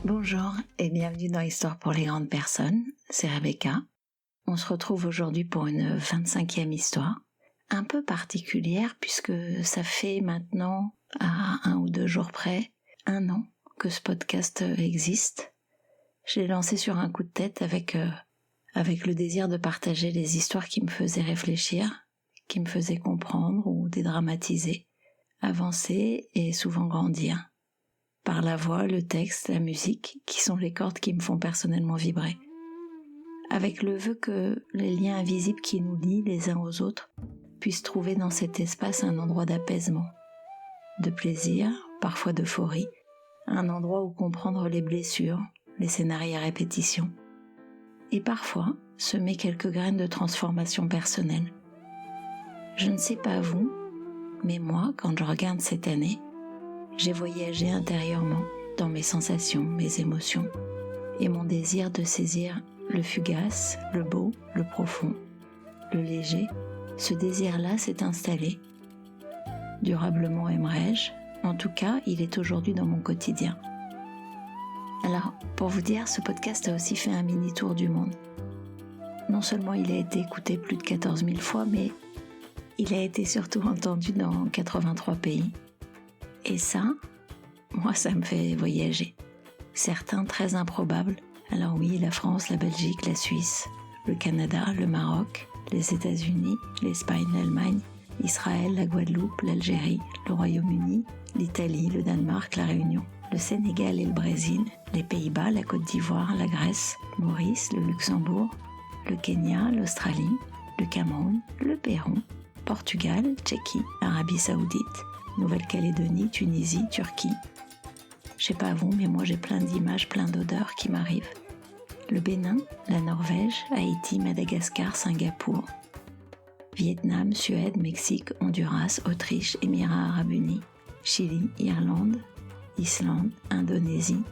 Bonjour et bienvenue dans Histoire pour les grandes personnes, c'est Rebecca. On se retrouve aujourd'hui pour une 25e histoire, un peu particulière puisque ça fait maintenant, à 1 ou 2 jours près, 1 an que ce podcast existe. Je l'ai lancé sur un coup de tête avec le désir de partager les histoires qui me faisaient réfléchir, qui me faisaient comprendre ou dédramatiser, avancer et souvent grandir. Par la voix, le texte, la musique, qui sont les cordes qui me font personnellement vibrer. Avec le vœu que les liens invisibles qui nous lient les uns aux autres puissent trouver dans cet espace un endroit d'apaisement, de plaisir, parfois d'euphorie, un endroit où comprendre les blessures, les scénarios à répétition, et parfois semer quelques graines de transformation personnelle. Je ne sais pas vous, mais moi, quand je regarde cette année, j'ai voyagé intérieurement dans mes sensations, mes émotions et mon désir de saisir le fugace, le beau, le profond, le léger. Ce désir-là s'est installé. Durablement aimerais-je, en tout cas, il est aujourd'hui dans mon quotidien. Alors, pour vous dire, ce podcast a aussi fait un mini-tour du monde. Non seulement il a été écouté plus de 14 000 fois, mais il a été surtout entendu dans 83 pays. Et ça, moi, ça me fait voyager. Certains très improbables. Alors oui, la France, la Belgique, la Suisse, le Canada, le Maroc, les États-Unis, l'Espagne, l'Allemagne, Israël, la Guadeloupe, l'Algérie, le Royaume-Uni, l'Italie, le Danemark, la Réunion, le Sénégal et le Brésil, les Pays-Bas, la Côte d'Ivoire, la Grèce, Maurice, le Luxembourg, le Kenya, l'Australie, le Cameroun, le Pérou, Portugal, Tchéquie, Arabie Saoudite, Nouvelle-Calédonie, Tunisie, Turquie. Je sais pas vous, mais moi j'ai plein d'images, plein d'odeurs qui m'arrivent. Le Bénin, la Norvège, Haïti, Madagascar, Singapour, Vietnam, Suède, Mexique, Honduras, Autriche, Émirats Arabes Unis, Chili, Irlande, Islande, Indonésie,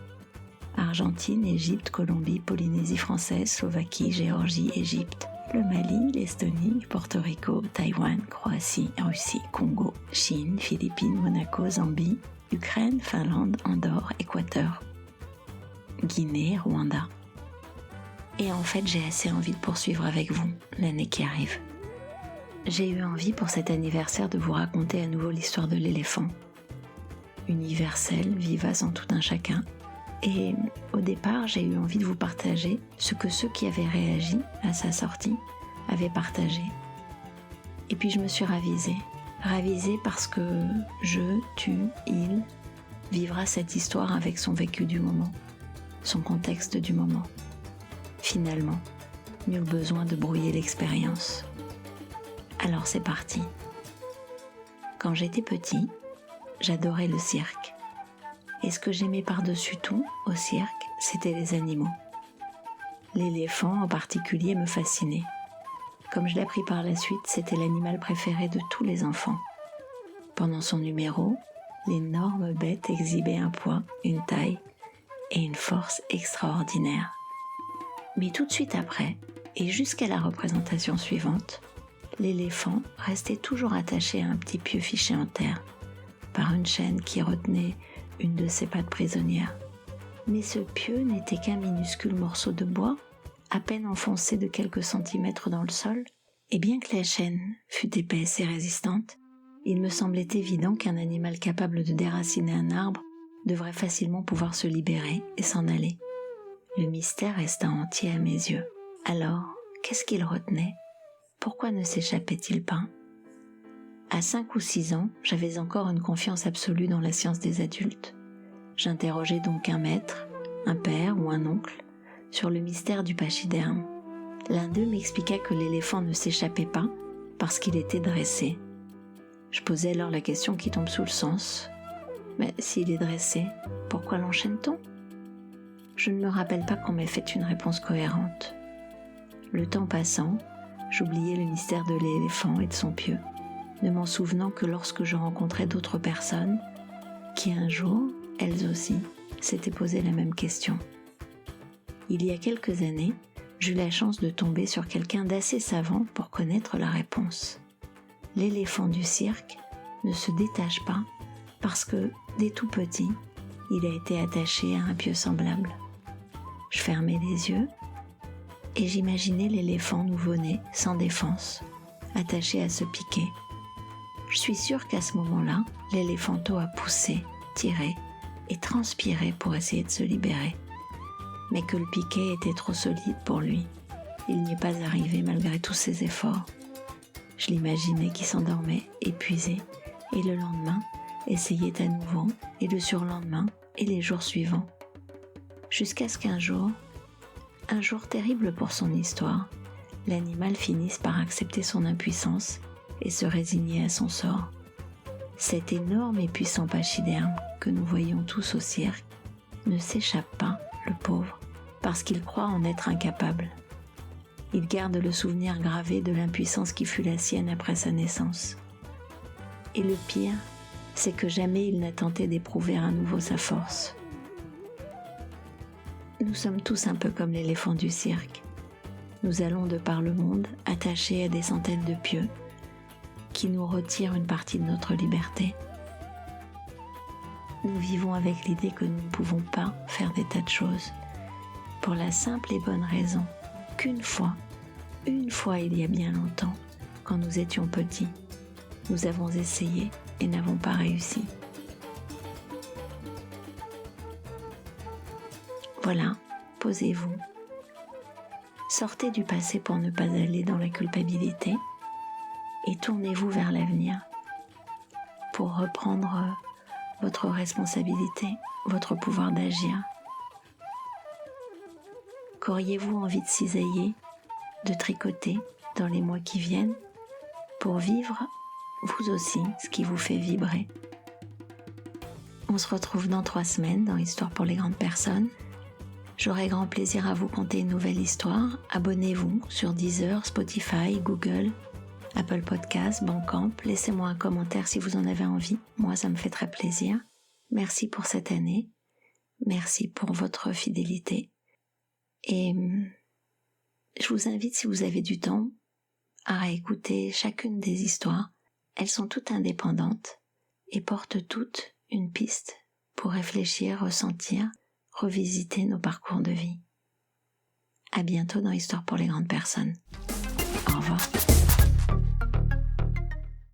Argentine, Égypte, Colombie, Polynésie française, Slovaquie, Géorgie, Égypte, le Mali, l'Estonie, Porto Rico, Taïwan, Croatie, Russie, Congo, Chine, Philippines, Monaco, Zambie, Ukraine, Finlande, Andorre, Équateur, Guinée, Rwanda. Et en fait, j'ai assez envie de poursuivre avec vous l'année qui arrive. J'ai eu envie pour cet anniversaire de vous raconter à nouveau l'histoire de l'éléphant. Universelle, vivace en tout un chacun. Et au départ, j'ai eu envie de vous partager ce que ceux qui avaient réagi à sa sortie avaient partagé. Et puis je me suis ravisée parce que il vivra cette histoire avec son vécu du moment, son contexte du moment. Finalement, nul besoin de brouiller l'expérience. Alors c'est parti. Quand j'étais petit, j'adorais le cirque. Et ce que j'aimais par-dessus tout au cirque, c'était les animaux. L'éléphant en particulier me fascinait. Comme je l'ai appris par la suite, c'était l'animal préféré de tous les enfants. Pendant son numéro, l'énorme bête exhibait un poids, une taille et une force extraordinaires. Mais tout de suite après, et jusqu'à la représentation suivante, l'éléphant restait toujours attaché à un petit pieu fiché en terre, par une chaîne qui retenait une de ses pattes prisonnières. Mais ce pieu n'était qu'un minuscule morceau de bois, à peine enfoncé de quelques centimètres dans le sol, et bien que la chaîne fût épaisse et résistante, il me semblait évident qu'un animal capable de déraciner un arbre devrait facilement pouvoir se libérer et s'en aller. Le mystère resta entier à mes yeux. Alors, qu'est-ce qu'il retenait ? Pourquoi ne s'échappait-il pas ? À 5 ou 6 ans, j'avais encore une confiance absolue dans la science des adultes. J'interrogeais donc un maître, un père ou un oncle sur le mystère du pachyderme. L'un d'eux m'expliqua que l'éléphant ne s'échappait pas parce qu'il était dressé. Je posais alors la question qui tombe sous le sens. Mais s'il est dressé, pourquoi l'enchaîne-t-on ? Je ne me rappelle pas qu'on m'ait fait une réponse cohérente. Le temps passant, j'oubliais le mystère de l'éléphant et de son pieu, ne m'en souvenant que lorsque je rencontrais d'autres personnes qui un jour, elles aussi, s'étaient posé la même question. Il y a quelques années, j'eus la chance de tomber sur quelqu'un d'assez savant pour connaître la réponse. L'éléphant du cirque ne se détache pas parce que, dès tout petit, Il a été attaché à un pieu semblable. Je fermais les yeux et j'imaginais l'éléphant nouveau-né, sans défense, attaché à ce piquet. Je suis sûre qu'à ce moment-là, l'éléphanto a poussé, tiré et transpiré pour essayer de se libérer. Mais que le piquet était trop solide pour lui. Il n'y est pas arrivé malgré tous ses efforts. Je l'imaginais qui s'endormait, épuisé, et le lendemain, essayait à nouveau, et le surlendemain, et les jours suivants. Jusqu'à ce qu'un jour terrible pour son histoire, l'animal finisse par accepter son impuissance et se résigner à son sort. Cet énorme et puissant pachyderme que nous voyons tous au cirque ne s'échappe pas, le pauvre, parce qu'il croit en être incapable. Il garde le souvenir gravé de l'impuissance qui fut la sienne après sa naissance. Et le pire, c'est que jamais il n'a tenté d'éprouver à nouveau sa force. Nous sommes tous un peu comme l'éléphant du cirque. Nous allons de par le monde attachés à des centaines de pieux qui nous retirent une partie de notre liberté. Nous vivons avec l'idée que nous ne pouvons pas faire des tas de choses, pour la simple et bonne raison qu'une fois il y a bien longtemps, quand nous étions petits, nous avons essayé et n'avons pas réussi. Voilà, posez-vous. Sortez du passé pour ne pas aller dans la culpabilité et tournez-vous vers l'avenir pour reprendre votre responsabilité, votre pouvoir d'agir. Qu'auriez-vous envie de cisailler, de tricoter dans les mois qui viennent pour vivre, vous aussi, ce qui vous fait vibrer? On se retrouve dans 3 semaines dans Histoire pour les grandes personnes. J'aurai grand plaisir à vous conter une nouvelle histoire. Abonnez-vous sur Deezer, Spotify, Google, Apple Podcasts, Bandcamp. Laissez-moi un commentaire si vous en avez envie. Moi, ça me fait très plaisir. Merci pour cette année. Merci pour votre fidélité. Et je vous invite, si vous avez du temps, à réécouter chacune des histoires. Elles sont toutes indépendantes et portent toutes une piste pour réfléchir, ressentir, revisiter nos parcours de vie. À bientôt dans Histoire pour les grandes personnes. Au revoir.